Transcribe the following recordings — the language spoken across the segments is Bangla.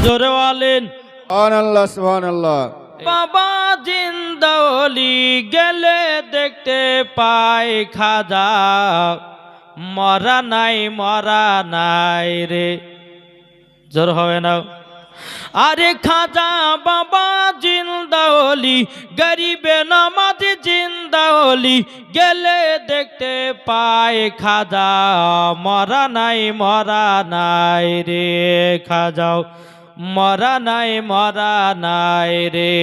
জোরে বলেন সুবহানাল্লাহ সুবহানাল্লাহ। বাবা জিন্দা ওলি গেলে দেখতে পাই খাজা মরা নাই রে জোর হবে না আরে খাজা বাবা জিন্দা ওলি গরিবে নামাজ জিন্দা ওলি গেলে দেখতে পাই খাজা মরা নাই রে খাজাও মরা নাই রে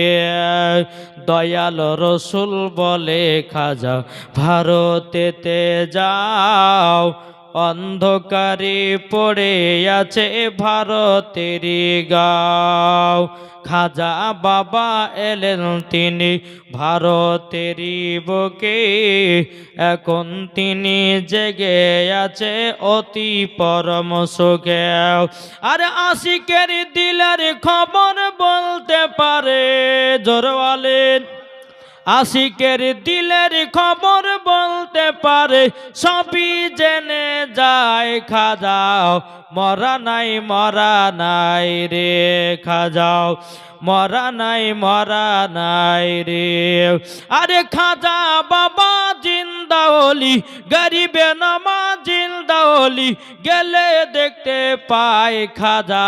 দয়াল রসুল বলে খাজা ভারতেতে যাও অন্ধকারে পড়ে আছে ভারতেরই গাঁও খাজা বাবা এলেন তিনি ভারতেরই বুকে এখন তিনি জেগে আছে অতি পরম সুখে আরে আশিকের দিলের খবর বলতে পারে জোর বলেন আশিকের দিলের খবর বলতে পারে সবই জেনে যায় খাজাও মরা নাই রে খাজাও মরা নাই রে আরে খাজা বাবা জিন্দা ওলি গরিবে নামাজ জিন্দা ওলি গেলে দেখতে পাই খাজা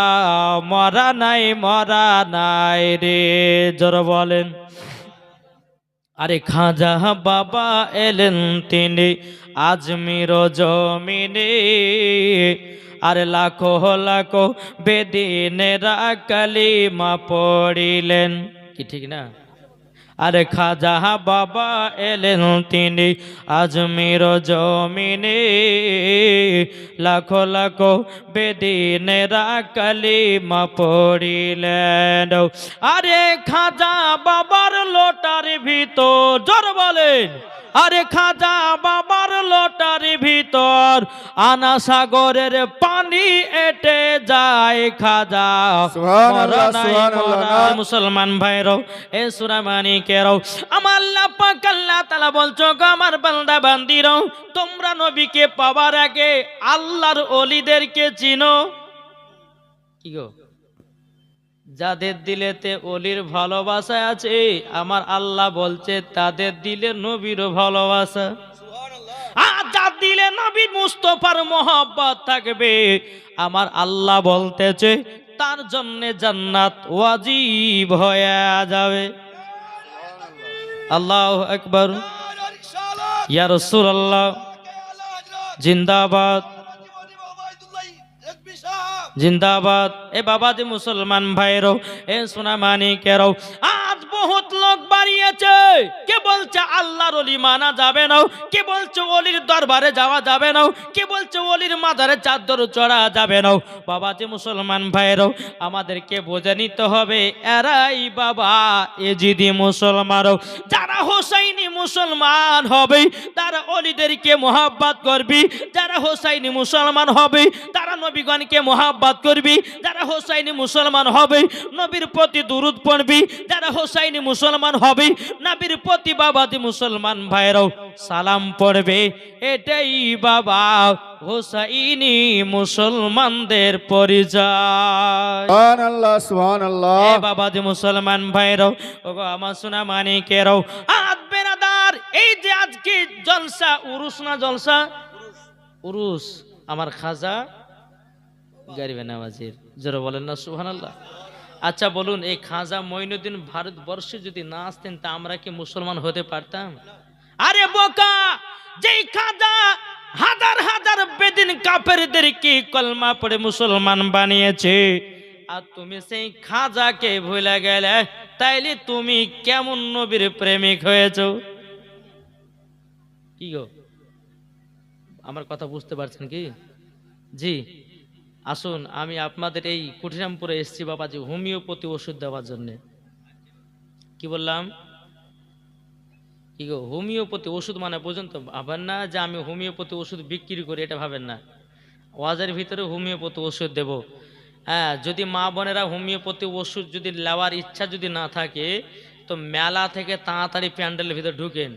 মরা নাই রে জোর বলেন আরে খাজা বাবা এলেন তিনি আজমির জমিনে আরে লাখো লাখো বেদিনেরা কালিমা পড়িলেন কি ঠিক না আরে খাজা বাবা এলেন তিনি আজমির জমিনে লাখো লাখো বেদিনেরা কালিমা পড়িলেন আরে খাজা বাবার লোটার ভিতর জোর বলেন আরে খাজা বাবার লোটার ভিতর আনা সাগরের পানি এটে যায় খাজা সুবহানাল্লাহ সুবহানাল্লাহ। মুসলমান ভাইরাও এ সূরা মানিকেরাও আমার আল্লাহ পাক আল্লাহ তাআলা বলছো গো আমার বান্দা বান্দিরাও তোমরা নবীকে পাওয়ার আগে আল্লাহর ওলিদেরকে চিনো কি গো যাদের দিলেতে অলির ভালোবাসা আছে আমার আল্লাহ বলছে তাদের দিলে নবীর ভালোবাসা আর যার দিলে নবীর মুস্তাফার মোহাব্বত থাকবে আমার আল্লাহ বলতেছে তার জন্য জান্নাত ওয়াজিব হয়ে যাবে আল্লাহু আকবার ইয়া রাসূলুল্লাহ জিন্দাবাদ জিন্দাবাদ এ বাবাজি মুসলমান ভাইরো এ সোনা মানিকেরও আজ বহুত লোক বাড়িয়েছে কে বলছে আল্লাহর ওলি মানা যাবে না কে বলছে ওলির দরবারে যাওয়া যাবে না কে বলছে ওলির মাজারে চাদর চড়া যাবে না বাবাজি মুসলমান ভাইরো আমাদেরকে বুঝে নিতে হবে এরাই বাবা এজিদি মুসলমানও যারা হোসাইনি মুসলমান হবে তারা ওলিদেরকে মোহাব্বত করবি যারা হোসাইনি মুসলমান হবে তারা নবীগণকে মোহাব্বত করবি যারা হোসাইনি মুসলমান হবে নবীর প্রতি দুরূদ পড়বি যারা হোসাইনি মুসলমান হবে নবীর প্রতি বাবাজি মুসলমান ভাইরাও সালাম পড়বে এটাই বাবা হোসাইনি মুসলমানদের পরিচয় সুবহানাল্লাহ সুবহানাল্লাহ। এ বাবাজি মুসলমান ভাইরাও ওগো আমার সোনা মানিকেরাও আজ বেরাদার এই যে আজকে জলসা উরুস না জলসা উরুস আমার খাজা গরিবে নামাজের জোরে বলেন না সুবহানাল্লাহ। আচ্ছা বলুন এই খাজা মঈনুদ্দিন ভারতবর্ষে যদি না আসতেন তা আমরা কি মুসলমান হতে পারতাম? আরে বোকা, যেই খাজা হাজার হাজার বেদিন কাফেরদেরকে কলমা পড়ে মুসলমান বানিয়েছে আর তুমি সেই খাজাকে ভুলে গেলে, তাইলে তুমি কেমন নবীর প্রেমিক হয়েছো? কি গো আমার কথা বুঝতে পারছেন কি? জি আসুন, আমি আপনাদের এই কুঠিরামপুরে এসেছি বাবাজি হোমিওপ্যাথি ওষুধ দেওয়ার জন্য। কি বললাম? কি গো হোমিওপ্যাথি ওষুধ মানে পর্যন্ত ভাবেন না যে আমি হোমিওপ্যাথি ওষুধ বিক্রি করি, এটা ভাবেন না। ওয়াজের ভিতরে হোমিওপ্যাথি ওষুধ দেব। হ্যাঁ, যদি মা বোনেরা হোমিওপ্যাথি ওষুধ যদি নেওয়ার ইচ্ছা যদি না থাকে তো মেলা থেকে তাড়াতাড়ি প্যান্ডেলের ভিতরে ঢুকেন।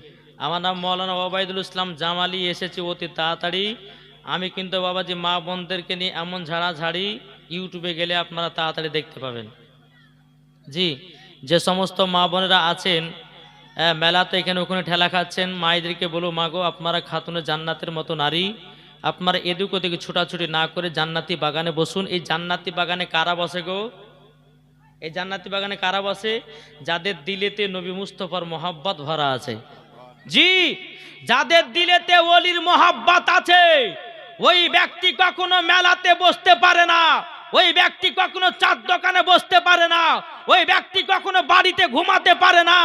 আমার নাম মৌলানা ওবায়দুল ইসলাম জামালি, এসেছি অতি তাড়াতাড়ি। আমি কিন্তু বাবাজি মা বোনদেরকে নিয়ে এমন ঝাড়াঝাড়ি ইউটিউবে গেলে আপনারা তাড়াতাড়ি দেখতে পাবেন। জি, যে সমস্ত মা বোনেরা আছেন মেলাতে এখানে ওখানে ঠেলা খাচ্ছেন, মায়েদেরকে বলো মাগো আপনারা খাতুনে জান্নাতের মতো নারী, আপনারা এদিক ওদিকে ছোটাছুটি না করে জান্নাতি বাগানে বসুন। এই জান্নাতি বাগানে কারা বসে গো? এই জান্নাতি বাগানে কারা বসে? যাদের দিলেতে নবী মুস্তফার মোহাব্বত ভরা আছে। জি, যাদের দিলেতে ওলির মোহাব্বত আছে, ওই ব্যক্তি কখনো মেলাতে বসতে পারে না, ওই ব্যক্তি কখনো চার দোকানে বসতে পারে না, ওই ব্যক্তি কখনো বাড়িতে ঘুমাতে পারে না।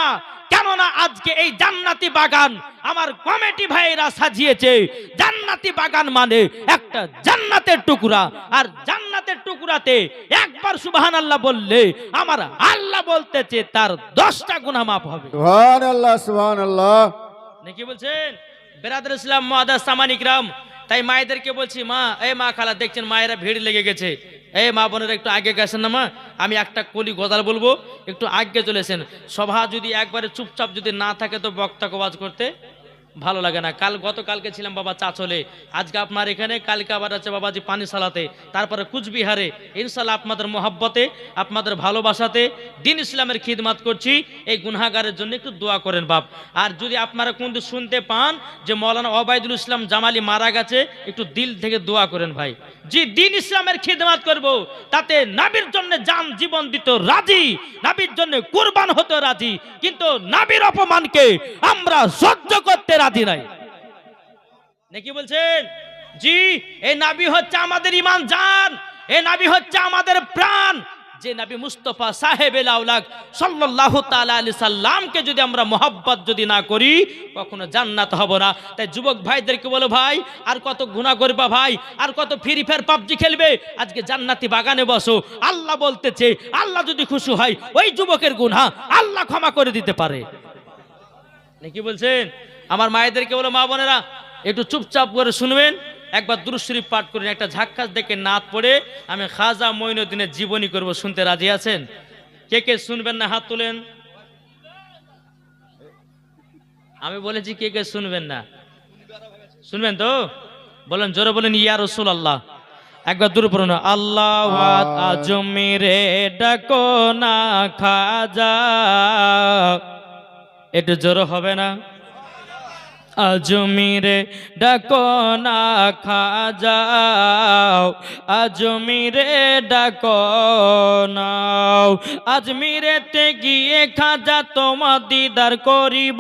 কেননা আজকে এই জান্নাতি বাগান আমার কমিটি ভাইরা সাজিয়েছে। জান্নাতি বাগান মানে একটা জান্নাতের টুকরা, আর জান্নাতের টুকরাতে একবার সুবহানাল্লাহ বললে আমার আল্লাহ বলতেছে তার 10টা গুনাহ মাফ হবে। সুবহানাল্লাহ সুবহানাল্লাহ। নাকি বলছেন বেরাদর ইসলাম মুআদ্দাস সামানিক রাম? তাই মায়েদেরকে বলছি, মা এই মা খালা দেখছেন মায়েরা ভিড় লেগে গেছে, এই মা বোনেরা একটু আগে গেছেন না মা, আমি একটা কলি গজাল বলবো, একটু আগে চলেছেন। সভা যদি একবারে চুপচাপ যদি না থাকে তো বক্তা কওয়াজ করতে ভালো লাগে না। গতকালকে ছিলাম বাবা চাচলে, আজকে আপনার এখানে, কালকে আবার আছে বাবাজি পানিশালাতে, তারপরে কুচবিহারে। ইনশাল্লাহ আপনাদের মোহাব্বতে, আপনাদের ভালোবাসাতে দিন ইসলামের খিদমাত করছি। এই গুনাহগারের জন্য একটু দোয়া করেন বাপ। আর যদি আপনারা কোনদিন শুনতে পান যে মৌলানা ওবায়দুল ইসলাম জামালি মারা গেছে, একটু দিল থেকে দোয়া করেন ভাই। জি, দিন ইসলামের খিদমাত করব, তাতে নবীর জন্য জান জীবন দিত রাজি, নবীর জন্য কুরবান হতে রাজি, কিন্তু নবীর অপমানকে আমরা সহ্য করতে রাজি নাই। নাকি বলছেন? জি, এই নবী হচ্ছে আমাদের ঈমান জান, এই নবী হচ্ছে আমাদের প্রাণ। যে নবী মুস্তাফা সাহেবেল আওলাদ সাল্লাল্লাহু তাআলা আলাইহি সাল্লামকে যদি আমরা মোহাব্বত যদি না করি, কখনো জান্নাত হব না। তাই যুবক ভাইদেরকে বলো, ভাই আর কত গুনাহ করবা ভাই, আর কত ফ্রি ফায়ার পাবজি খেলবে? আজকে জান্নাতি বাগানে বসো। আল্লাহ বলতেছে, আল্লাহ যদি খুশি হয় ওই যুবকের গুনাহ আল্লাহ ক্ষমা করে দিতে পারে। নাকি বলছেন? আমার মায়েদেরকে বলো, মা বোনেরা একটু চুপচাপ করে শুনবেন, একবার দুরূদ শরীফ পাঠ করেন, একটা ঝাক্কাস দেখে নাত পড়ে আমি খাজা মঈনুদ্দিনের জীবনী করব। শুনতে রাজি আছেন? কে কে শুনবেন না হাত তুলেন। আমি বলেছি কে কে শুনবেন না? শুনবেন তো? বলেন, জোরে বলেন ইয়া রাসূলুল্লাহ। একবার দূর পড়ুন, আল্লাহ আজমিরে ডাকো না খাজা। একটু জোরে হবে না? আজমিরে ডাকো না খাজা, আজমিরে ডাকো না। আজমিরেতে গিয়ে খাজা তোমার দিদার করিব,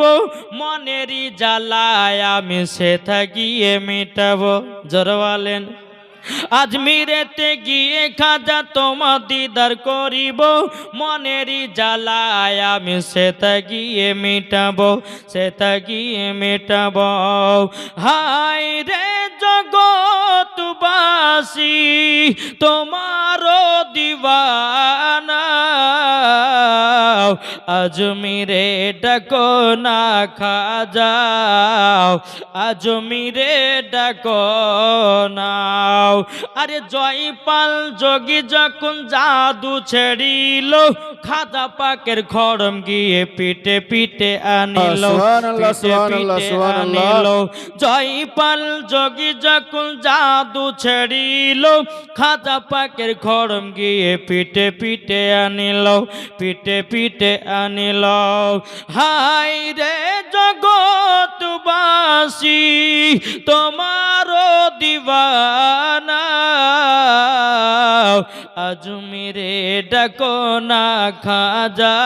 মনেরই জ্বালায় আমি সেথা গিয়ে মিটাবো। জোরে বলেন, আজমিরেতে গিয়ে খাজা তোমার দিদার করিব, মনেরই জ্বালায় আমি সেটা গিয়ে মিটাবো, সেটা গিয়ে মিটাবো। হায় রে জগৎবাসী তোমারও দিওয়ানা, আজমিরে ডাকো না খাজা, আজমিরে ডাকো না। আরে জয়পাল যোগী যখন জাদু ছেড়িল, খাজা পাকের খড়ম গিয়ে পিটে পিটে আনিল, পিটে পিটে আনিল। জয়পাল যোগী যখন জাদু ছেড়িল, খাজা পাকের খড়ম গিয়ে পিটে পিটে আনিল, পিটে পিটে আনিল। হায় রে জগৎবাসী তোমারও দিওয়ানা, আজমিরে ডাকো না খাজা,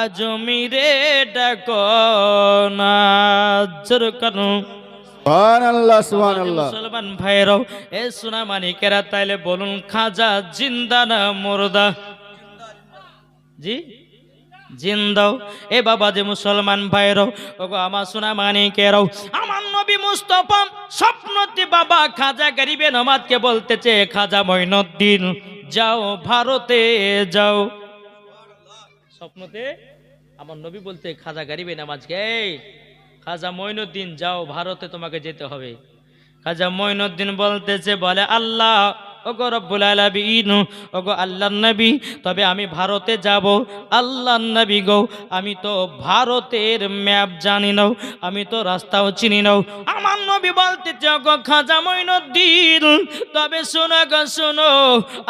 আজমিরে ডাকো না। জোরে কানো সুবহানাল্লাহ সুবহানাল্লাহ। মুসলমান ভাইরাও এ সোনা মানিকেরা, তাইলে বলুন খাজা জিন্দা না মুর্দা? জি জিন্দাও। এ বাবা যে মুসলমান ভাইরাও, ওগো আমার সোনা মানিকেরাও, আমার নবী মুস্তাফা স্বপ্নতে বাবা খাজা গরিবে নওয়াজকে বলতেছে, খাজা মঈনুদ্দিন যাও ভারতে যাও। স্বপ্নতে আমার নবী বলতে খাজা গরিবে নওয়াজকে, এই খাজা মঈনুদ্দিন যাও ভারতে তোমাকে যেতে হবে। খাজা মঈনুদ্দিন বলতেছে, বলে আল্লাহ ওগো রব্বুল আলামিন, ওগো আল্লাহর নবী, তবে আমি ভারতে যাব। আল্লাহর নবী গো, আমি তো ভারতের ম্যাপ জানি না, আমি তো রাস্তাও চিনি না। আমার নবী বলতেছে ওগো খাজা মঈনুদ্দিন, তবে শোনো গো শোনো,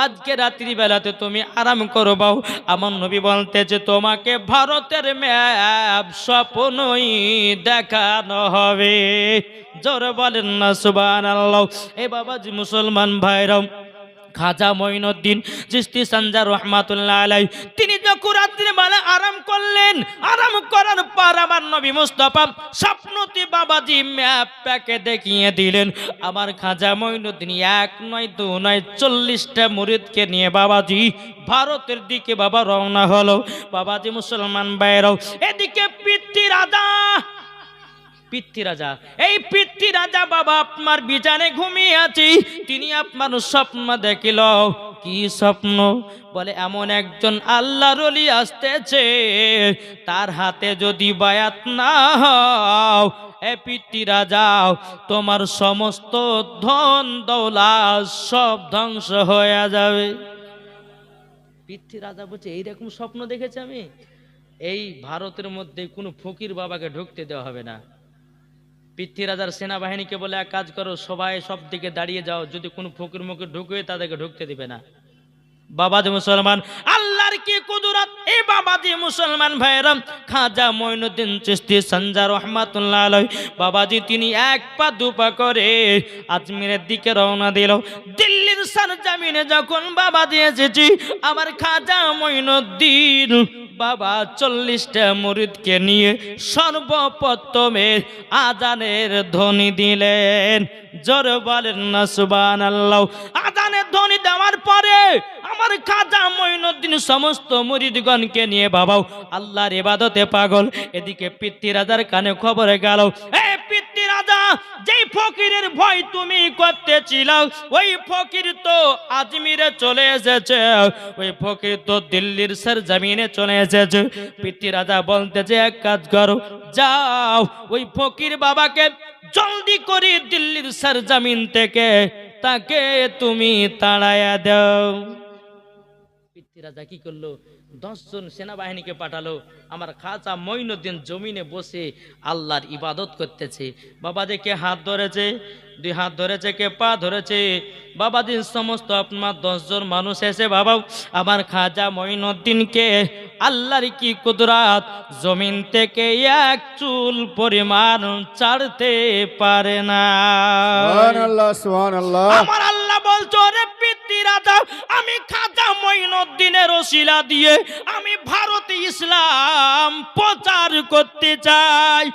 আজকে রাত্রি বেলাতে তুমি আরাম করবাও। আমার নবী বলতেছে তোমাকে ভারতের ম্যাপ স্বপ্নই দেখানো হবে। জোরে বলেন না সুবহানাল্লাহ। এ বাবাজি মুসলমান ভাইরা, খাজা মঈনুদ্দিন চিশতি সঞ্জার রহমাতুল্লাহ আলাইহি তিনি যখন রাত্রি বেলা আরাম করলেন, আরাম করার পর আমার নবী মুস্তাফা স্বপ্নতে বাবাজি ম্যাপ প্যাকে দেখিয়ে দিলেন। আমার খাজা মঈনুদ্দিন এক নয় দু নয় 40টা মুরিদকে নিয়ে বাবাজি ভারতের দিকে বাবা রওনা হলো। বাবাজি মুসলমান ভাইরাও, এদিকে পিতৃরাজা, এই পিতৃরাজা বাবা আপনার বিছানে ঘুমিয়ে আছে। তিনি আপনার স্বপ্ন দেখিল। কি স্বপ্ন? বলে এমন একজন আল্লাহর ওলি আসতেছে, তার হাতে যদি বায়াত না হও, এ পিতৃরাজা, তোমার সমস্ত ধন দৌলত সব ধ্বংস হয়ে যাবে। পিতৃরাজা বলছে এইরকম স্বপ্ন দেখেছি আমি, এই ভারতের মধ্যে কোনো ফকির বাবাকে ঢুকতে দেওয়া হবে না। পৃথ্বীরাজার সেনাবাহিনীকে বলে এক কাজ করো, সবাই সব দিকে দাঁড়িয়ে যাও, যদি কোনো ফকির মুখে ঢুকে তাদেরকে ঢুকতে দিবে না। বাবাজি মুসলমান, আল্লাহর কি কুদরত! এই বাবাজি মুসলমান ভাইরা, খাজা মঈনুদ্দিন চিশতি সঞ্জার রহমাতুল্লাহ আলাইহি বাবাজি তিনি এক পা দুপা করে আজমিরের দিকে রওনা দিল। দিল্লির সরজমিনে যখন বাবাজি এসেছি, আমার খাজা মঈনুদ্দিন বাবা 40টা মুরিদকে নিয়ে সর্বপ্রথমে আজানের ধ্বনি দিলেন। জোরে বলেন না সুবহানাল্লাহ। আজানের ধ্বনি দেওয়ার পরে আমার খাজা মঈনুদ্দিন সমস্ত মুরিদগণকে নিয়ে বাবাও আল্লাহর ইবাদতে পাগল। এদিকে পিতৃরাজার কানে খবর গেল, এ পিতৃরাজা, যেই ফকিরের ভয় তুমি করতেছিল, ওই ফকির তো আজমিরে চলে এসেছে, ওই ফকির তো দিল্লির সরজমিনে চলে এসেছে। পিতৃরাজা বলতেছে এক কাজ করো, যাও ওই ফকির বাবাকে জলদি করে দিল্লির সরজমিন থেকে তাকে তুমি তাড়াইয়া দাও। পিতৃরাজা কি করলো? 10 জন সেনাবাহিনীকে পাঠালো। আমার খাজা মঈনুদ্দিন জমিনে বসে আল্লাহর ইবাদত করতেছে। বাবাজি কে হাত ধরেছে, 2 হাত ধরেছে, কে পা ধরেছে। বাবাজি সমস্ত আপনার 10 জন মানুষ এসে বাবা আমার খাজা মঈনুদ্দিনকে আল্লাহর কি কুদরত, জমিন থেকে এক চুল পরিমাণ ছাড়তে পারে না। সুবহানাল্লাহ, সুবহানাল্লাহ। আমার আল্লাহ বলছো, রে পিতৃরাজা, আমি খাজা মঈনুদ্দিনের ওসিলা দিয়ে আমি ভারতে ইসলাম প্রচার করতে চাই।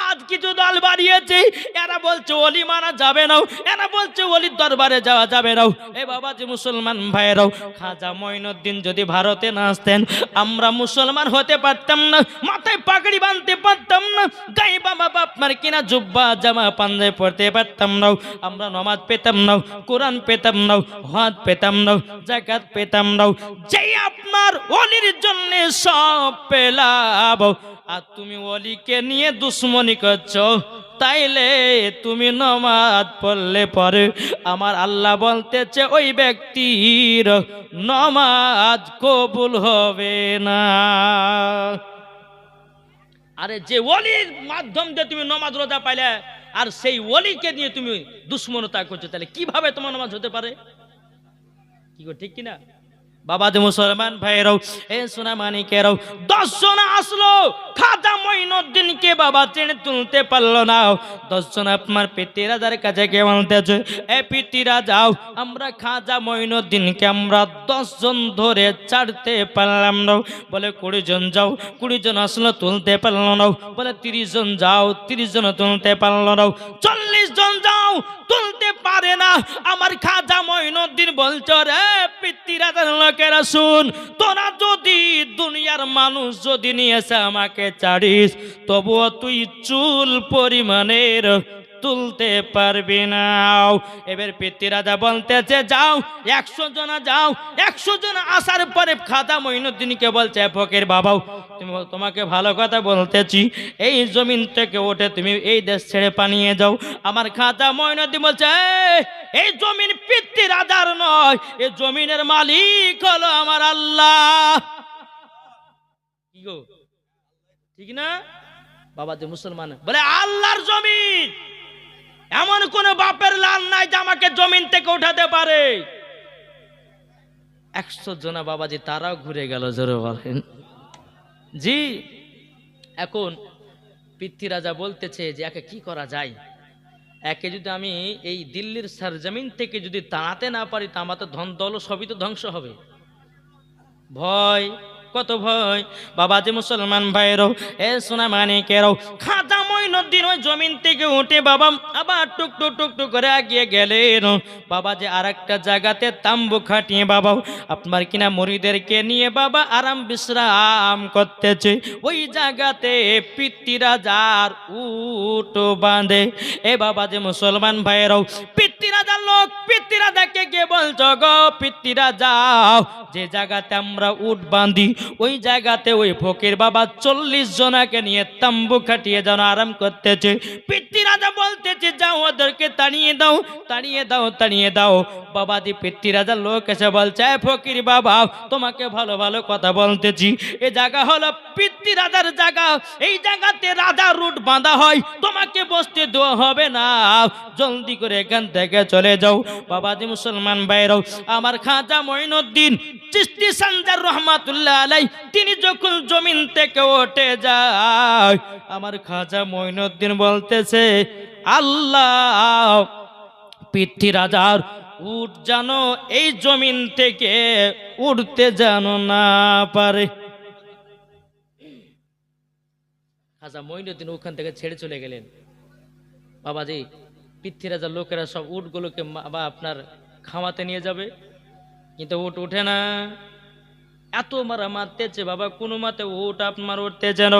আজ কিছু দল বাড়িয়েছে, এরা বলছে ওলি মানা যাবে না, এরা বলছে ওলির দরবারে যাওয়া যাবে না। এ বাবাজি মুসলমান ভাইরাও, খাজা মঈনুদ্দিন যদি ভারতে না আসতেন, আমরা মুসলমান হতে পারতাম না, মাথায় পাগড়ি বাঁধতে পারতাম না, গায়ে বাবা আপনার কিনা জুব্বা জামা পাঞ্জাবি পড়তে পারতাম না, আমরা নামাজ পেতাম না, কোরআন পেতাম না, হজ পেতাম না, যাকাত পেতাম না। যেই আপনার ওলির জন্য সব পেলাম, আর তুমি ওলিকে নিয়ে দুশ্মনী করছো, তাইলে তুমি নামাজ পড়লে পরে আমার আল্লাহ বলতেছে ওই ব্যক্তির নামাজ কবুল হবে না। আরে যে ওলির মাধ্যম দিয়ে তুমি নামাজ রোজা পাইলে, আর সেই ওলিকে নিয়ে তুমি দুশ্মনতা করছো, তাহলে কিভাবে তোমার নামাজ হতে পারে? কি গো, ঠিক কিনা? বাবাজি মুসলমান ভাইরাও, এ সোনা মানিকেরাও, 10 জন আসলো, খাজা মঈনুদ্দিনকে বাবা টেনে তুলতে পারলো না। 10 জন আপনার পিতৃরাজার কাছে গিয়ে বলতেছে, এ পিতৃরাজাও, আমরা খাজা মঈনুদ্দিনকে আমরা 10 জন ধরে ছাড়তে পারলাম না। বলে 20 জন যাও, 20 জন আসলো, তুলতে পারলো না। বলে 30 জন যাও, 30 জন তুলতে পারলো না। 40 জন যাও, তুলতে পারে না। আমার খাজা মঈনুদ্দিন বলছো, রে পিতৃরাজার লোকেরা শুন, তোরা যদি দুনিয়ার মানুষ যদি নিয়ে এসে আমাকে ছাড়িস, তবুও তুই চুল পরিমাণের তুলতে পারবি না। এবার পিতৃ রাজা বলতেছে যাও 100 জনা যাও। 100 জন আসার পরে খাজা মঈনুদ্দিনকে বলছে ফকির বাবাও তোমাকে ভালো কথা বলতেছি, এই জমিন থেকে উঠে তুমি এই দেশ ছেড়ে পালিয়ে যাও। আমার খাজা মঈনুদ্দিন বলছে এই জমিন পিতৃ রাজার নয়, এই জমিনের মালিক হলো আমার আল্লাহ। কি গো ঠিক না? বাবা যে মুসলমান বলে আল্লাহর জমিন, এমন কোন বাপের লাল নাই যে আমাকে জমিন থেকে উঠাতে পারে। 100 জনা বাবাজি তারাও ঘুরে গেল, জোরে বলেন জি। এখন পিতৃ রাজা বলতেছে যে একে কি করা যায়, একে যদি আমি এই দিল্লির সরজমিন থেকে যদি তাড়াতে না পারি তা আমার তো ধন দৌলত সবই তো ধ্বংস হবে। ভয়, কত ভয় বাবাজি মুসলমান ভাইরও এ সোনা মানিকেরও। খাজা মঈনুদ্দিন ওই জমিন থেকে উঠে বাবা আবার টুকটুক টুকটুক করে এগিয়ে গেলেন। বাবাজি আর একটা জায়গাতে তাম্বু খাটিয়ে বাবা আপনার কিনা মুরিদেরকে নিয়ে বাবা আরাম বিশ্রাম করতেছে। ওই জায়গাতে পিতৃ রাজার উট বাঁধে। এ বাবাজি মুসলমান ভাইরাও পিতৃ রাজার লোক পিতৃ রাজাকে গিয়ে বলছো গো পিতৃ রাজা, যে জায়গাতে আমরা উট বাঁধি ওই জায়গাতে ওই ফকির বাবা 40 জনাকে নিয়ে তাম্বু খাটিয়ে যেন আরাম করতেছে। পিতৃ রাজা বলতেছে যাও ওদেরকে তাড়িয়ে দাও, তাড়িয়ে দাও, তাড়িয়ে দাও। বাবাজি পিতৃ রাজার লোক এসে বলছে ফকির বাবা তোমাকে ভালো ভালো কথা বলতেছি, এই জায়গা হলো পিতৃ রাজার জায়গা, এই জায়গাতে রাজার উট বাঁধা হয়, তোমাকে বসতে দেওয়া হবে না, জলদি করে এখান থেকে চলে যাও। বাবাজি মুসলমান ভাইরাও আমার খাজা মঈনুদ্দিন চিশতি সঞ্জার রহমাতুল্লাহ আলাই তিনি যখন জমিন থেকে উঠে যায় আমার খাজা মঈনুদ্দিন বলতেছে আল্লাহ পিতৃ রাজার উট জানো এই জমিন থেকে উঠতে জানো না পারে। খাজা মঈনুদ্দিন ওখান থেকে ছেড়ে চলে গেলেন। বাবাজি পিতৃ রাজার লোকেরা সব উটগুলোকে বা আপনার খামাতে নিয়ে যাবে, কিন্তু উট উঠে না। এত মারা মারতেছে বাবা, কোনো মতে উট আপনার উঠতে যেন।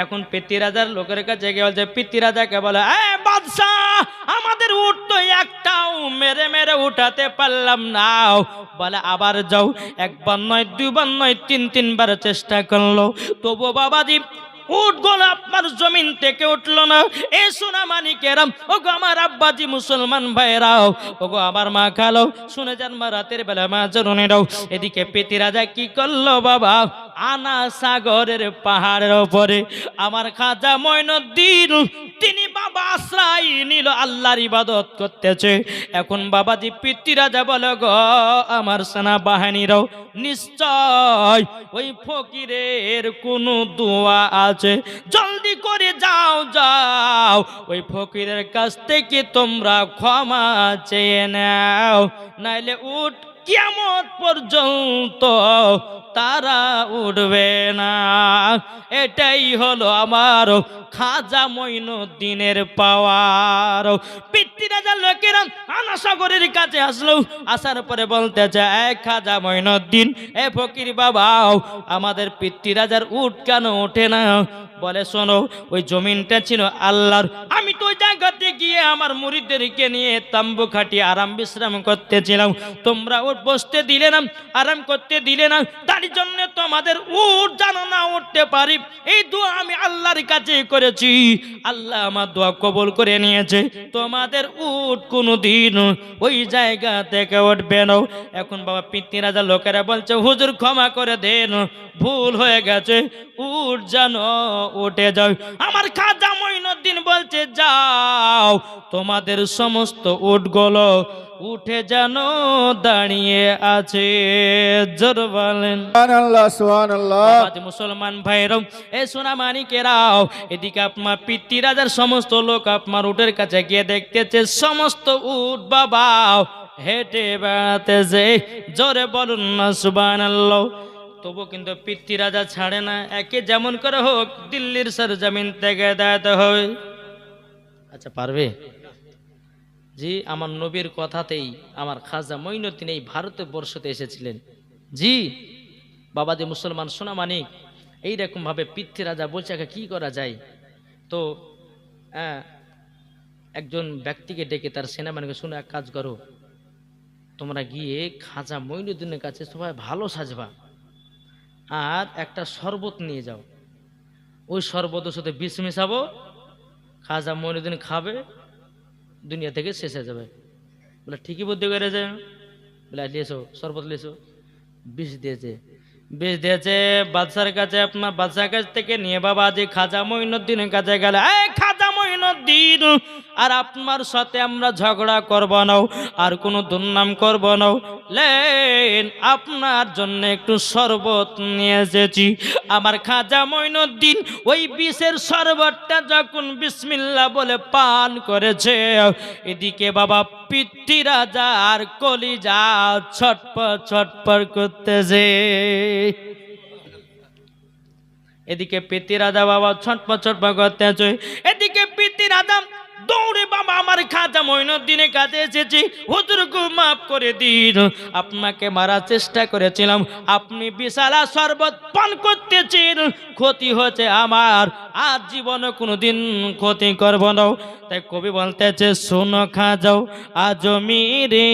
এখন পিতৃ রাজার লোকের কাছে গিয়ে বলছে, পিতৃ রাজাকে বলে বাদশাহ আমাদের উট তো একটাও মেরে মেরে উঠাতে পারলাম না। বলে আবার যাও, একবার নয় দুইবার নয় 3-3বার চেষ্টা করলো, তবু বাবাজি উটগুলো আপনার জমিন থেকে উঠলো না। এ সোনা মানিকেরাম ও গো আমার আব্বাজি মুসলমান ভাইরাও, ও গো আমার মা খালো শুনে যান মা রাতের বেলা মা জননীরাও। এদিকে পিতৃ রাজা কি করলো বাবা, আনা সাগরের পাহাড়ের উপরে আমার খাজা মঈনুদ্দিন তিনি বাবা আশ্রয় নিল, আল্লাহর ইবাদত করতেছে। এখন বাবাজি পিতৃ রাজা বলে গো আমার সেনা বাহিনীরাও নিশ্চয় ওই ফকিরের কোন দোয়া আছে, জলদি করে যাও যাও ওই ফকিরের কাছ থেকে তোমরা ক্ষমা চেয়ে নাও, নাইলে উঠ কিয়ামত পর্যন্ত তারা উঠবে না। এটাই হলো আমার খাজা মঈনুদ্দিনের পাওয়ার। পিতৃ রাজার লোকেরা আনা সাগরের কাছে আসলো, আসার পরে বলতেছে এক খাজা মঈনুদ্দিন এ ফকির বাবা আমাদের পিতৃ রাজার উট কেন ওঠে না? বলে শোনো ওই জমিনটা ছিল আল্লাহর, আমি তো ওই জায়গাতে গিয়ে আমার মুরিদদেরকে নিয়ে তাম্বু খাটিয়ে আরাম বিশ্রাম করতেছিলাম, তোমরা উঠ বসতে দিলে না, আরাম করতে দিলে না, তার জন্য তোমাদের উট জানো না উঠতে পারি। এই দোয়া আমি আল্লাহর কাছে করেছি, আল্লাহ আমার দোয়া কবুল করে নিয়েছে, তোমাদের উট কোনোদিন ওই জায়গা থেকে উঠবে না। এখন বাবা পিতৃ রাজা লোকেরা বলছে হুজুর ক্ষমা করে দেন, ভুল হয়ে গেছে, উট জানো উঠে যাও। আমার খাজা মঈনুদ্দিন বলছে যাও তোমাদের সমস্ত উটগুলো উঠে জানো দাঁড়িয়ে আছে, জোর বলেন সুবহানাল্লাহ সুবহানাল্লাহ। মুসলমান ভাইরাও এ সোনা মানিকেরাও এদিকে আপনার পিতৃ রাজার সমস্ত লোক আপনার উটের কাছে গিয়ে দেখতেছে সমস্ত উট বাবা হেঁটে বেড়াতেছে, জোরে বলুন না সুবহানাল্লাহ। তবু কিন্তু পিতৃ রাজা ছাড়ে না, একে যেমন করে হোক দিল্লির সরজমিন থেকে দাঁড়াতে হবে। আচ্ছা পারবে জি? আমার নবীর কথাতেই আমার খাজা মঈনুদ্দিন এই ভারতবর্ষতে এসেছিলেন জি। বাবাজি মুসলমান সোনা মানিক এইরকম ভাবে পিতৃ রাজা বলছে কি করা যায়? তো একজন ব্যক্তিকে ডেকে তার সেনাবাহিনীকে, শুনে এক কাজ করো, তোমরা গিয়ে খাজা মঈনুদ্দিনের কাছে সবাই ভালো সাজবা, আর একটা শরবত নিয়ে যাও, ওই শরবতের সাথে বিষ মিশাবো, খাজা মঈনুদ্দিন খাবে, দুনিয়া থেকে শেষ হয়ে যাবে। বলে ঠিকই বুদ্ধি করে যায়। বলে লিয়েছো শরবত, লিয়েছো, বিষ দিয়েছে। বিষ দিয়েছে বাদশার কাছে, আপনার বাদশার কাছ থেকে নিয়ে বাবা যে খাজা মঈনুদ্দিনের কাছে গেলে, এই খাজা মঈনুদ্দিন, আর আপনার সাথে আমরা ঝগড়া করব না, আর কোনো দুর্নাম করব না, লেন আপনার জন্য একটু শরবত নিয়ে এসেছি। আমার খাজা মঈনুদ্দিন ওই বিষের শরবতটা যখন বিসমিল্লাহ বলে পান করেছে, এদিকে বাবা পিতৃ রাজার কলিজা ছটপট ছটপট করতেছে। এদিকে পিতৃ রাজা বাবা ছটপট ছটপট করতেছে, এদিকে পিতৃ রাজা দৌড়ে বাবা আমার খাজা মঈনুদ্দিনের কাছে এসেছি, হুজুরকে মাফ করে দিন, আপনাকে মারার চেষ্টা করেছিলাম, আপনি বিশালা শরবত পান করতেছেন, ক্ষতি হচ্ছে আমার, আর জীবনে কোনোদিন ক্ষতি করব না। তাই কবি বলতেছে, শোনো খাজাও আজমিরে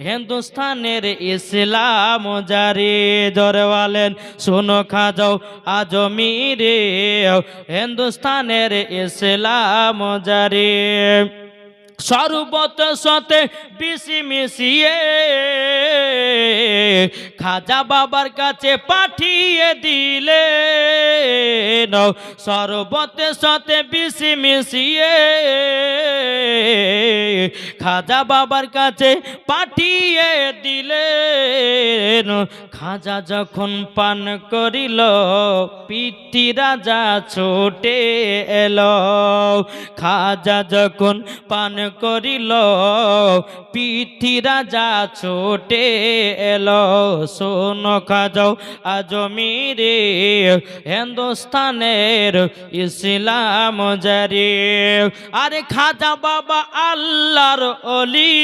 হিন্দুস্তানের ইসলাম জারি, জোরে বলেন শোনো খাজাও আজমিরে হিন্দুস্তানের ইসলাম জারি। শরবত সাথে বিষ মিশিয়ে খাজা বাবার কাছে পাঠিয়ে দিলে, শরবতের সাথে বিষ মিশিয়ে খাজা বাবার কাছে পাঠিয়ে দিলেন। খাজা যখন পান করিল, পিতৃ রাজা ছুটে এলো। খাজা যখন পান করিল, পিতৃ রাজা ছুটে এলো। শোনো খাজাও আজমিরে হিন্দুস্তানের ইসলাম জারি। আরে খাজা বাবা আল্লাহর ওলি,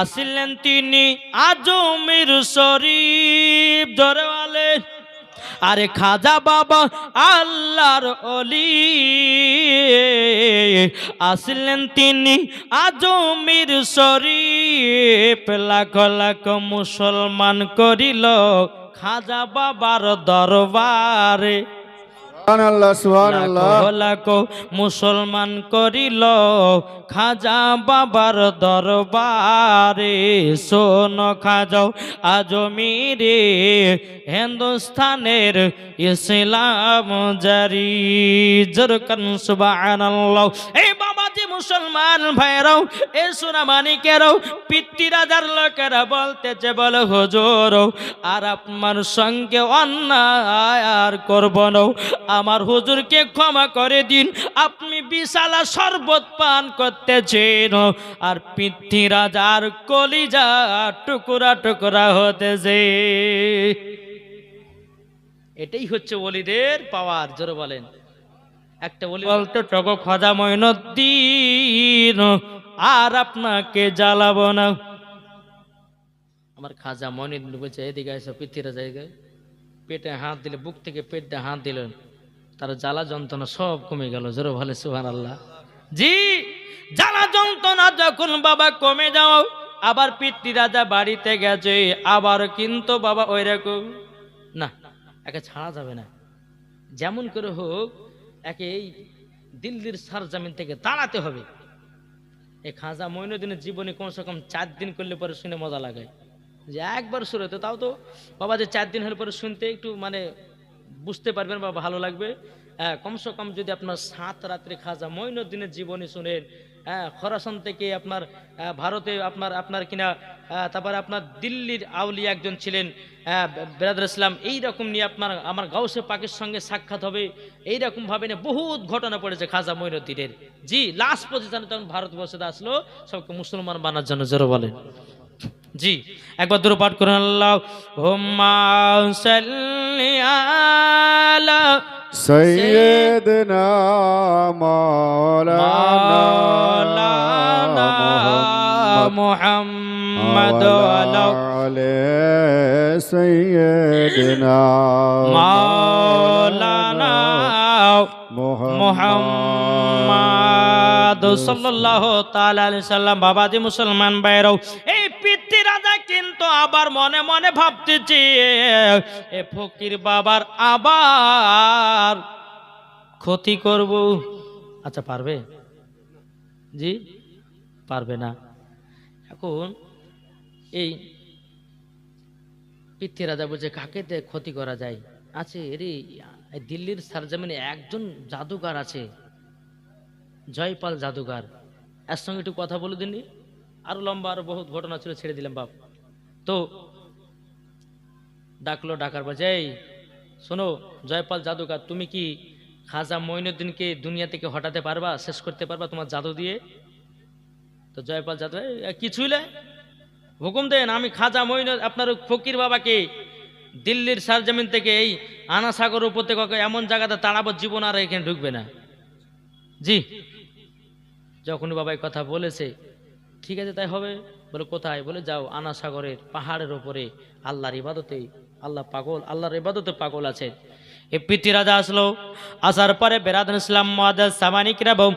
আসলেন তিনি আজমির শরীফ, জোরে বলেন। আরে খাজা বাবা আল্লাহর ওলি, আসলেন তিনি আজমির শরীফ। লাখ লাখ মুসলমান করিল খাজা বাবার দরবারে, সুবহানাল্লাহ, সুবহানাল্লাহ। লাখ লাখ মুসলমান করিল খাজা বাবার দরবারে। শোনো খাজাও আজমিরে হিন্দুস্তানের ইসলাম জারি, জোরকান সুবহানাল্লাহ। এই বাবাজি মুসলমান ভাইরাও, এ সোনা মানিকেরাও, পিতৃ রাজার লোকেরা বলতেছে, বলে হুজুর আর আপনার সঙ্গে অন্যায় আর করব না, আমার হুজুরকে ক্ষমা করে দিন, আপনি বিশালা শরবত পান করতেছেন, আর পিতৃ রাজার কলিজা টুকরা টুকরা হতেছে। এটাই হচ্ছে ওলিদের পাওয়ার, জোরে বলেন। একটা ওলি বলতে, টগো খাজা মঈনুদ্দিন আর আপনাকে জ্বালাবো না। আমার খাজা মঈনুদ্দিন বলছে, এদিকে এসো, পিতৃ রাজা পেটে হাত দিলে, বুক থেকে পেটে হাত দিলেন, তার জ্বালা যন্ত্রণা সব কমে গেল, জোরে বলে সুবহানাল্লাহ। জি, জ্বালা যন্ত্রণা যখন বাবা কমে যাও, আবার পিতৃ রাজা বাড়িতে গেছে, আবার কিন্তু বাবা ওই রকম না, একে ছাড়া যাবে না, যেমন করে হোক একে এই দিল্লির সরজমিন থেকে তাড়াতে হবে। এই খাজা মঈনুদ্দিনের জীবনে কমসে কম 4 দিন করলে পরে শুনে মজা লাগে, যে একবার শুরুতে, তাও তো বাবা যে 4 দিন হলে পরে শুনতে একটু মানে বুঝতে পারবেন বা ভালো লাগবে। কমসে কম যদি আপনার 7 রাত্রে খাজা মঈনুদ্দিনের জীবনী শুনেন, খোরাসান থেকে আপনার ভারতে আপনার কিনা, তারপরে আপনার দিল্লির আউলিয়া একজন ছিলেন বেরাদুল ইসলাম, এইরকম নিয়ে আমার গাউসে পাকের সঙ্গে সাক্ষাৎ হবে, এইরকম ভাবে নিয়ে বহুত ঘটনা পড়েছে খাজা মঈনুদ্দিনের। জি, লাস্ট পজিশনে তখন ভারতবর্ষে আসলো সবকে মুসলমান বানার জন্য, জোরে বলেন। জি, একবার দূর পাঠ করেন, আল্লাহুম্মা সাল্লি আলা সাইয়্যিদিনা মাওলানা মুহাম্মদ আলা সাইয়্যিদিনা মাওলানা মুহাম্মদ মুহাম্মদ সাল্লাল্লাহু তাআলা আলাইহি সাল্লাম। বাবাজি মুসলমান ভাইরাও, এই পিতৃ রাজা কিন্তু আবার মনে মনে ভাবতেছে এ ফকির বাবার আবার ক্ষতি করব। আচ্ছা পারবে? জি পারবে না। এখন এই পিতৃ রাজা বলছে কাকে ক্ষতি করা যায়? আছে রে, দিল্লির সরজমিনে একজন জাদুঘর আছে, জয়পাল জাদুঘর, এর সঙ্গে একটু কথা বলে দিননি। আরো লম্বা আরো বহুত ঘটনা ছিল, ছেড়ে দিলাম বাপ। তো ডাকলো, ডাকার পর এই শোনো জয়পাল জাদুঘর, তুমি কি খাজা মঈনুদ্দিনকে দুনিয়া থেকে হটাতে পারবা, শেষ করতে পারবা তোমার জাদু দিয়ে? তো জয়পাল জাদু কিছুই না, হুকুম দেন, আমি খাজা মঈনুদ্দিন আপনার ফকির বাবাকে দিল্লির সরজমিন থেকে এই আনা সাগর উপত্যকাকে এমন জায়গাতে তাড়াবো, জীবন আর এখানে ঢুকবে না। জি যখন বাবাই কথা বলেছে, ঠিক আছে তাই হবে। বলে কোথায়? বলে যাও আনা সাগরের পাহাড়ের ওপরে আল্লাহর ইবাদতে, আল্লাহ পাগল, আল্লাহর ইবাদতে পাগল আছে। এই পিতৃ রাজা আসলো, আসার পরে বেরাদুল ইসলাম মুআদ্দাস সামানিকরা বউ,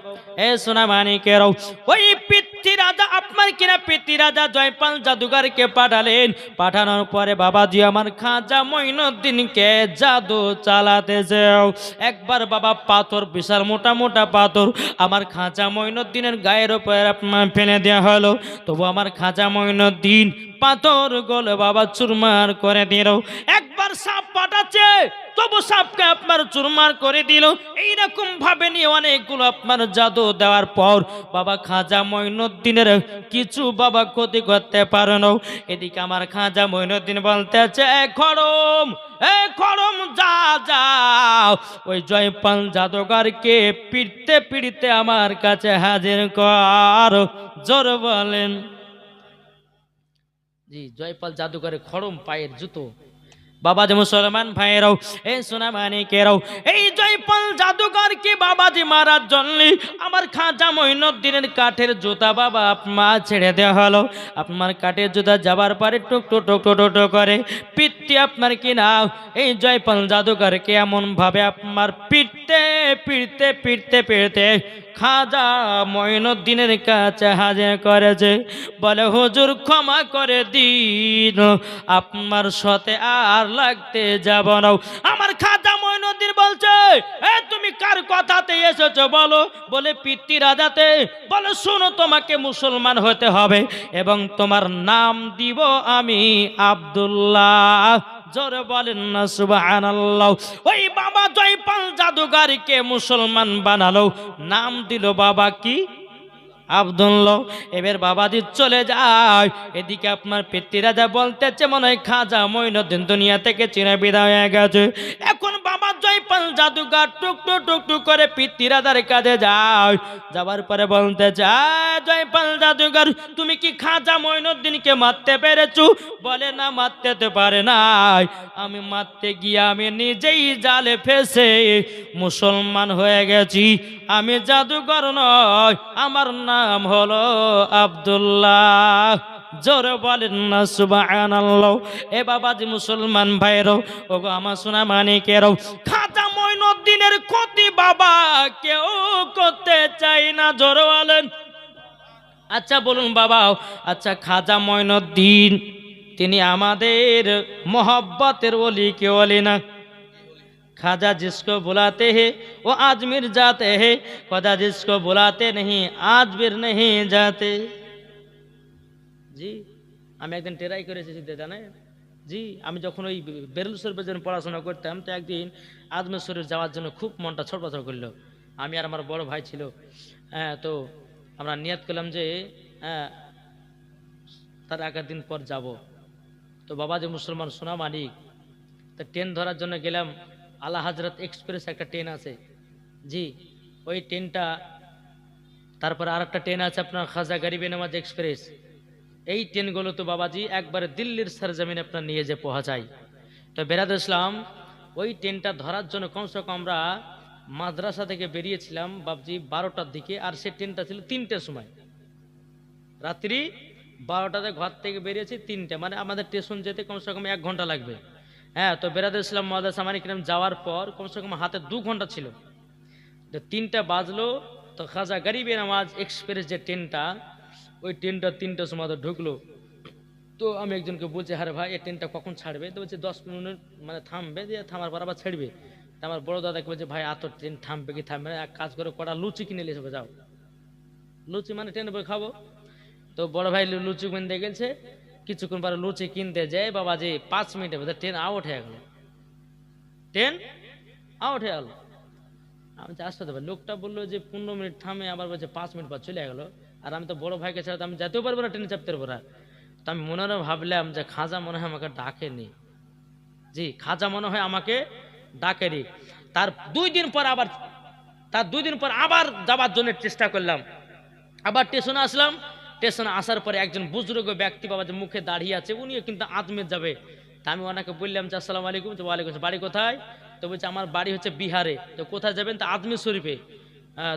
এ সোনা মানিকেরাও, ওই পিতৃ রাজা আপনার কিনা পিতৃ রাজা জয়পাল জাদুঘরকে পাঠালেন। পাঠানোর পরে বাবাজি আমার খাজা মঈনুদ্দিনকে জাদু চালাতে যাও। একবার বাবা পাথর, বিশাল মোটা মোটা পাথর আমার খাজা মঈনুদ্দিনের গায়ের উপরে আপনার ফেলে দেওয়া হলো। তবু আমার খাজা মঈনুদ্দিন পাথর গলে বাবা চুরমার করে দিল। একবার সাপ পাঠাচ্ছে, তবু সাপকে আপনার চুরমার করে দিল। এইরকম ভাবে নিয়ে অনেকগুলো আপনার জাদু দেওয়ার পর বাবা খাজা মঈনুদ্দিনের কিছু বাবা ক্ষতি করতে পারে না। এদিকে আমার খাজা মঈনুদ্দিন বলতেছে এ খড়ম যা যাও ওই জয়পাল জাদুঘরকে পিড়তে পিড়তে আমার কাছে হাজির কর। জোর বলেন। জি জয়পাল জাদুঘরে খড়ম পায়ের জুতো। বাবাজি মুসলমান ভাইয়েরাও, এই সোনা মানিকেরাও, এই জয়পাল জাদুঘরকে বাবাজি মারার জন্য আমার খাজা মঈনুদ্দিনের কাঠের জুতা বাবা আপনার ছেড়ে দেওয়া হলো। আপনার কাঠের জুতা যাবার পরে টুকটো টুকটো টুকটো করে পিটতে আপনার কি নাও এই জয়পাল জাদুঘরকে এমন ভাবে আপনার পিটতে পিটতে পিটতে পিটতে খাজা মঈনুদ্দিনের কাছে হাজির করেছে। বলে হুজুর ক্ষমা করে দিন, আপনার সাথে আর লাগতে যাব না। আমার খাজা মঈনুদ্দিন বলছে এ তুমি কার কথাতে এসেছো বলো? বলে পিতৃ রাজাতে। বলে শোনো, তোমাকে মুসলমান হতে হবে এবং তোমার নাম দিব আমি আব্দুল্লাহ। জোরে বলেন না সুবহানাল্লাহ। ওই বাবা জয়পাল জাদুঘরকে মুসলমান বানালো, নাম দিল বাবা কি? আব্দুল্লাহ। এবার বাবাজি চলে যায়। এদিকে আপনার পিতৃ রাজা বলতেছে মনে হয় খাজা মঈনুদ্দিন দুনিয়া থেকে চিরে বিদায় হয়ে গেছে। এখন বাবা জয়পাল জাদুঘর টুকটু টুকটু করে পিতৃ রাজার কাছে যায়। যাবার পরে বলতে যায় জয়পাল জাদুঘর, তুমি কি খাজা মঈনুদ্দিনকে মারতে পেরেছো? বলে না, মারতে তো পারে নাই, আমি মারতে গিয়ে আমি নিজেই জালে ফেসে মুসলমান হয়ে গেছি। আমি জাদুঘর নয়, আমার নাম হলো আব্দুল্লাহ। জোরে বলেন না সুবহানাল্লাহ। এ বাবাজি মুসলমান ভাইরো, ওগো আমার সোনা মানিকেরও, খাজা মঈনুদ্দিনের ক্ষতি বাবা কেউ করতে চাই না। জোরে বলেন। আচ্ছা বলুন বাবা, আচ্ছা খাজা মঈনুদ্দিন তিনি আমাদের मोहब्बतेर ওলি কে ওলি না? खाजा जिसको बुलाते हैं वो आजमीर जाते हैं, खुदा जिसको बुलाते नहीं आजमीर नहीं जाते। জি আমি একদিন টেরাই করেছি জানেন জি। আমি যখন ওই বেরুল শরীফের জন্য পড়াশোনা করতাম, তো একদিন আজমের শরীফ যাওয়ার জন্য খুব মনটা ছটফট করলো। আমি আর আমার বড় ভাই ছিল, তো আমরা নিয়ত করলাম যে তার আগের দিন পর যাব। তো বাবা যে মুসলমান সোনা মানিক, তো ট্রেন ধরার জন্য গেলাম। আলা হজরত এক্সপ্রেস একটা ট্রেন আছে জি, ওই ট্রেনটা, তারপর আর একটা ট্রেন আছে আপনার খাজা গরিবে নওয়াজ এক্সপ্রেস। এই ট্রেনগুলো তো বাবাজি একবারে দিল্লির সরজমিনে আপনার নিয়ে যে পৌঁছায়। তো বেরাদ ইসলাম ওই ট্রেনটা ধরার জন্য কমসে কম আমরা মাদ্রাসা থেকে বেরিয়েছিলাম বাবজি 12টার দিকে, আর সে ট্রেনটা ছিল 3টের সময়, রাত্রি 12টাতে ঘর থেকে বেরিয়েছি 3টে, মানে আমাদের স্টেশন যেতে কমসে কম 1 ঘন্টা লাগবে। তো বেরাদ ইসলাম মুআদ্দাস সামানিকরাম যাওয়ার পর কমসে কম হাতে 2 ঘন্টা ছিল। 3টা বাজলো, তো খাজা গরিবে নামাজ এক্সপ্রেস যে ট্রেনটা, ওই ট্রেনটা 3টার সময় তো ঢুকলো। তো আমি একজনকে বলছি, আরে ভাই এই ট্রেনটা কখন ছাড়বে? তো বলছে 10 মিনিট মানে থামবে, দিয়ে থামার পর আবার ছাড়বে। তা আমার বড় দাদাকে বলছে, ভাই এত ট্রেন থামবে কি থামবে না, এক কাজ করে কটা লুচি কিনে নিয়ে যাবে, যাও লুচি মানে ট্রেনে বই খাবো। তো বড় ভাই লুচি কিনতে গেছে, কিছুক্ষণ পরে লুচি কিনতে যায় বাবাজি 5 মিনিটের মধ্যে ট্রেন আউট হয়ে গেল, ট্রেন আউট হয়ে গেল। আমি তো আসতে দেবো, লোকটা বললো যে 15 মিনিট থামে, আবার বলছে 5 মিনিট পর চলে গেলো। আর আমি তো বড় ভাইকে ছাড়া তো আমি যেতেও পারবো না, ট্রেনে চাপতে পারবো না। তো আমি মনে মনে ভাবলাম যে খাজা মনে হয় আমাকে ডাকেনি, জি খাজা মনে হয় আমাকে ডাকেনি। তার 2 দিন পর আবার যাবার জন্য চেষ্টা করলাম। আবার স্টেশনে আসলাম, স্টেশনে আসার পরে একজন বুজুর্গ ব্যক্তি বাবা যে মুখে দাঁড়িয়ে আছে, উনিও কিন্তু আজমের যাবে। তা আমি ওনাকে বললাম যে আসসালামু আলাইকুম। তো ওয়ালাইকুম আসসালাম। বাড়ি কোথায়? তো বলছে আমার বাড়ি হচ্ছে বিহারে। তো কোথায় যাবেন? তো আজমির শরীফে।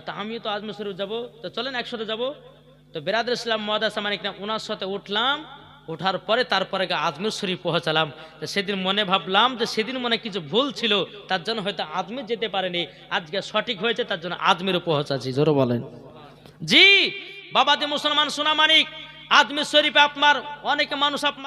তা আমিও তো আজমির শরীফ যাবো, তো চলেন একসাথে যাবো। তো বেরাদুল ইসলাম মহাদাস মানিক নাম, ওনার সাথে উঠলাম। ওঠার পরে তারপরে আজমির শরীফ পৌঁছালাম। তো সেদিন মনে ভাবলাম যে সেদিন মনে কিছু ভুল ছিল, তার জন্য হয়তো আজমির যেতে পারেনি, আজকে সঠিক হয়েছে, তার জন্য আজমিরও পৌঁছাচ্ছি। জোরে বলেন জি। বাবাজি মুসলমান সোনা মানিক, আজমির শরীফে আপনার অনেক মানুষ আপনার